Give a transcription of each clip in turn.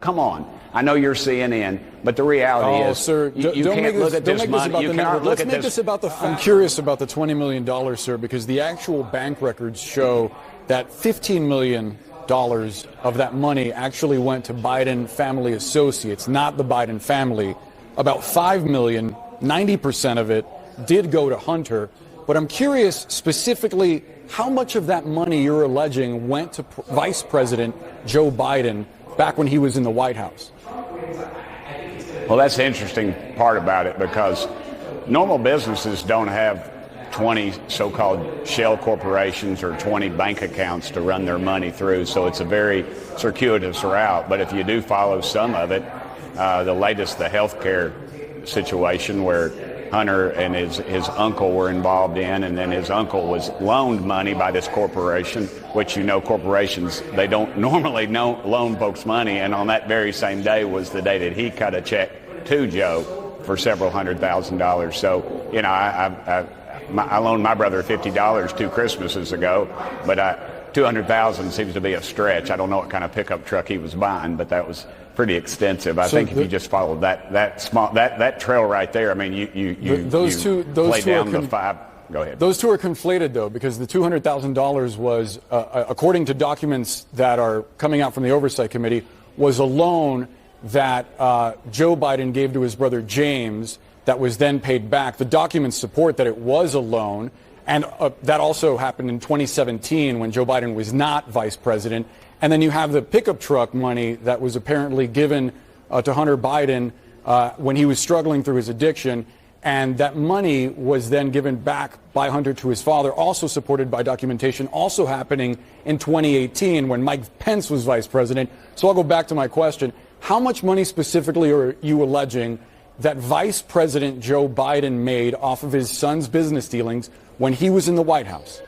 Come on. I know you're CNN, but the reality is, sir, you can't look at this money. You cannot look at this. Let's make this about the facts. I'm curious about the $20 million, sir, because the actual bank records show that $15 million of that money actually went to Biden family associates, not the Biden family. About $5 million, 90% of it, did go to Hunter. But I'm curious specifically how much of that money you're alleging went to Vice President Joe Biden back when he was in the White House. Well, that's the interesting part about it, because normal businesses don't have 20 so-called shell corporations or 20 bank accounts to run their money through, so it's a very circuitous route. But if you do follow some of it, the latest, the healthcare situation where Hunter and his uncle were involved in, and then his uncle was loaned money by this corporation, which, you know, corporations, they don't normally loan folks money, and on that very same day was the day that he cut a check to Joe for several $100,000. So, you know, I loaned my brother $50 2 Christmases ago, but $200,000 seems to be a stretch. I don't know what kind of pickup truck he was buying, but that was pretty extensive. I think if you just followed that trail right there, I mean, you play down the 5. Go ahead. Those two are conflated, though, because the $200,000 was, according to documents that are coming out from the Oversight Committee, was a loan that Joe Biden gave to his brother James that was then paid back. The documents support that it was a loan, and that also happened in 2017 when Joe Biden was not vice president. And then you have the pickup truck money that was apparently given to Hunter Biden when he was struggling through his addiction. And that money was then given back by Hunter to his father, also supported by documentation, also happening in 2018 when Mike Pence was vice president. So I'll go back to my question. How much money specifically are you alleging that Vice President Joe Biden made off of his son's business dealings when he was in the White House?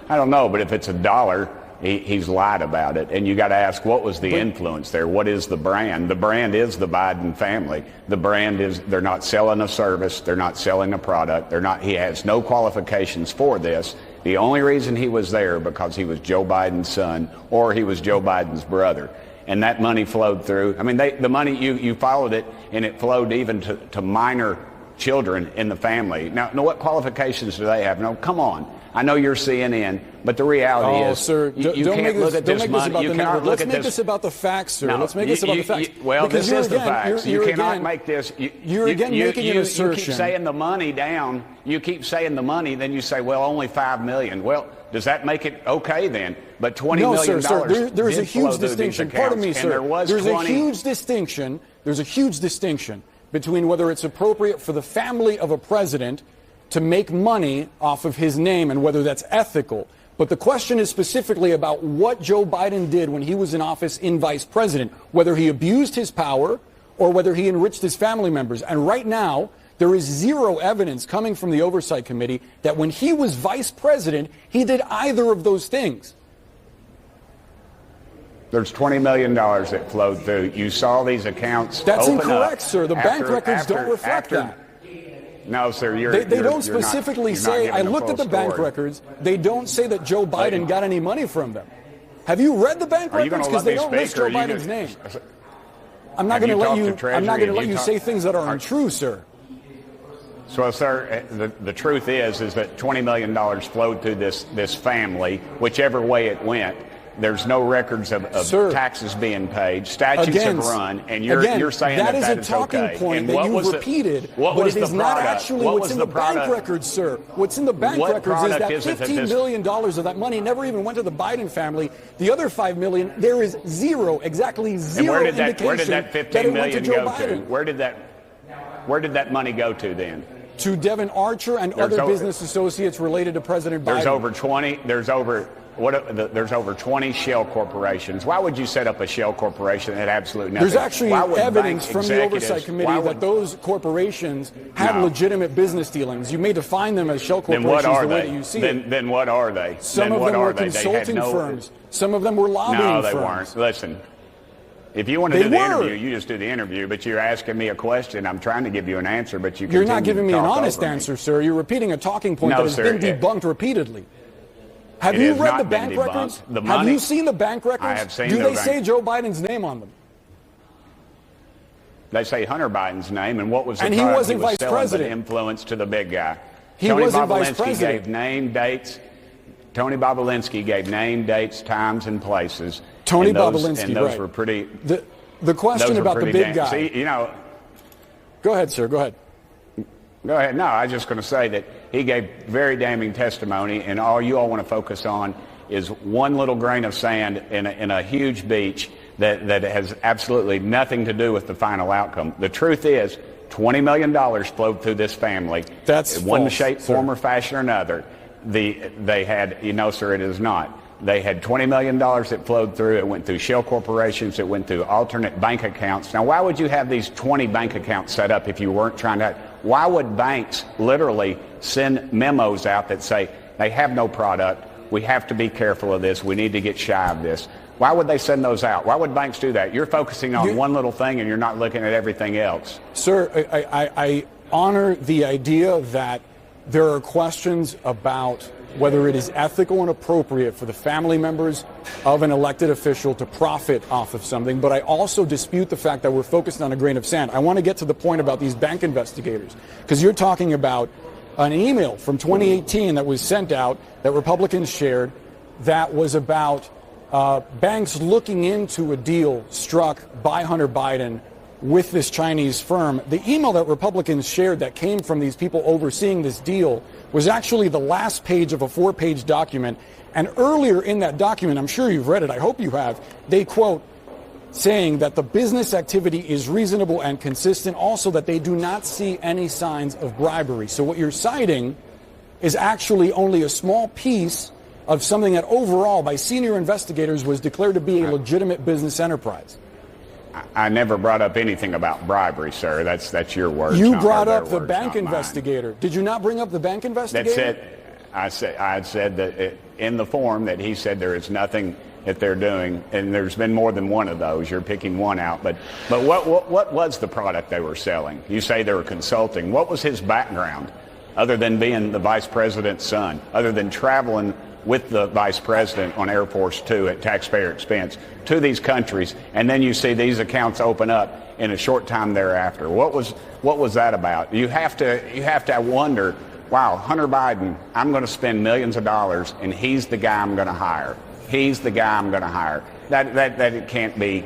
I don't know, but if it's $1, he's lied about it. And you got to ask, what was the influence there? What is the brand? The brand is the Biden family. The brand is, they're not selling a service. They're not selling a product. He has no qualifications for this. The only reason he was there because he was Joe Biden's son or he was Joe Biden's brother. And that money flowed through. I mean, the money, you followed it, and it flowed even to minor children in the family. Now, what qualifications do they have? No, come on. I know you're CNN, but the reality is, sir, you can't look at this money. You cannot look at this. Let's make this about the facts, sir. No, let's make this about the facts. Well, this is the facts. You cannot make this. You're again making an assertion. You keep saying the money down. You keep saying the money, then you say, well, only $5 million. Well, does that make it okay then? But $20 million. No, sir. There's a huge distinction. Pardon me, sir. There's a huge distinction. There's a huge distinction between whether it's appropriate for the family of a president to make money off of his name and whether that's ethical. But the question is specifically about what Joe Biden did when he was in office in vice president, whether he abused his power or whether he enriched his family members. And right now, there is zero evidence coming from the Oversight Committee that when he was vice president, he did either of those things. There's $20 million that flowed through. You saw these accounts. That's open incorrect, up sir. The bank records don't reflect that. No, sir. They don't specifically say. I looked at the bank records. They don't say that Joe Biden got any money from them. Have you read the bank records? Because they don't list Joe Biden's name. I'm not going to let you. I'm not going to let you say things that are untrue, sir. So, sir, the truth is that $20 million flowed through this family, whichever way it went. There's no records of taxes being paid. Statutes have run, and you're saying that is okay. a talking point that you've repeated, but it is not actually what's in the bank records, sir. What's in the bank records is that $15 million of that money never even went to the Biden family. The other $5 million, there is exactly zero indication where did that $15 million go to? Where did that money go to then? To Devin Archer and other business associates related to President Biden. There's over 20 shell corporations. Why would you set up a shell corporation that had absolutely nothing? There's actually evidence from the Oversight Committee that those corporations had legitimate business dealings. You may define them as shell corporations the way that you see it. Then what are they? Some of them were consulting firms. Some of them were lobbying firms. No, they weren't. Listen, if you want to do the interview, you just do the interview. But you're asking me a question. I'm trying to give you an answer, but you You're not giving me an honest answer, sir. You're repeating a talking point that has been debunked repeatedly. Have It you has read not the been bank debunked. records? The Have money- you seen the bank records? I have seen Do the they bank- say Joe Biden's name on them? They say Hunter Biden's name, and what was the And he product wasn't was vice selling, but president. influence to the big guy. He Tony wasn't vice Bobolinsky president. gave name, dates. Tony Bobolinsky gave name, dates, times, and places. Tony and those, Bobolinsky, and those right. were pretty. The question those were about the pretty big damn- guy. See, you know. Go ahead, sir. Go ahead. Go ahead. No, I was just going to say that he gave very damning testimony, and all you all want to focus on is one little grain of sand in a huge beach that has absolutely nothing to do with the final outcome. The truth is, $20 million flowed through this family. That's in one false, shape, sir. form, or fashion or another. They had, sir, it is not. They had $20 million that flowed through. It went through shell corporations. It went through alternate bank accounts. Now, why would you have these 20 bank accounts set up if you weren't trying to? Why would banks literally send memos out that say they have no product? We have to be careful of this. We need to get shy of this. Why would they send those out? Why would banks do that? You're focusing on one little thing and you're not looking at everything else. Sir, I honor the idea that there are questions about whether it is ethical and appropriate for the family members of an elected official to profit off of something, but I also dispute the fact that we're focused on a grain of sand. I want to get to the point about these bank investigators, because you're talking about an email from 2018 that was sent out that Republicans shared that was about banks looking into a deal struck by Hunter Biden with this Chinese firm. The email that Republicans shared that came from these people overseeing this deal was actually the last page of a 4-page document. And earlier in that document, I'm sure you've read it, I hope you have, they quote, saying that the business activity is reasonable and consistent, also that they do not see any signs of bribery. So what you're citing is actually only a small piece of something that overall by senior investigators was declared to be a legitimate business enterprise. I never brought up anything about bribery, sir. That's your words. You not brought their up the words, bank not mine. investigator. Did you not bring up the bank investigator? That's it. I had said that in the form that he said there is nothing that they're doing, and there's been more than one of those. You're picking one out, but what was the product they were selling? You say they were consulting. What was his background, other than being the vice president's son, other than traveling with the vice president on Air Force Two at taxpayer expense to these countries, and then you see these accounts open up in a short time thereafter? What was that about? You have to wonder. Wow, Hunter Biden, I'm going to spend millions of dollars, and he's the guy I'm going to hire. He's the guy I'm going to hire. That it can't be.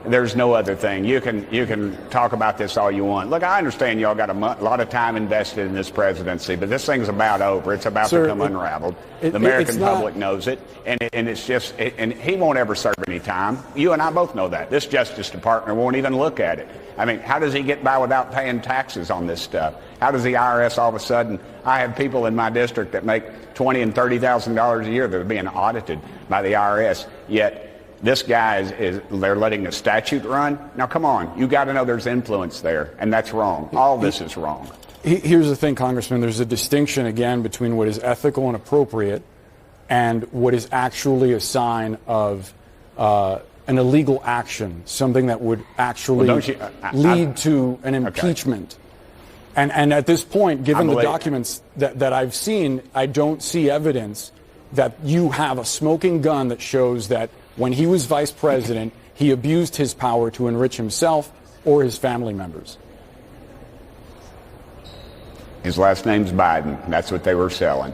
There's no other thing. You can talk about this all you want. Look, I understand y'all got a lot of time invested in this presidency, but this thing's about over. It's about to come unraveled. The American public knows it, and it's just, and he won't ever serve any time. You and I both know that. This Justice Department won't even look at it. I mean, how does he get by without paying taxes on this stuff? How does the IRS all of a sudden? I have people in my district that make $20,000 and $30,000 a year that are being audited by the IRS, yet this guy they're letting the statute run. Now, come on. You got to know there's influence there, and that's wrong. All this is wrong. Here's the thing, Congressman. There's a distinction, again, between what is ethical and appropriate and what is actually a sign of an illegal action, something that would actually lead to an impeachment. Okay. And at this point, given the documents that I've seen, I don't see evidence that you have a smoking gun that shows that when he was vice president, he abused his power to enrich himself or his family members. His last name's Biden. That's what they were selling.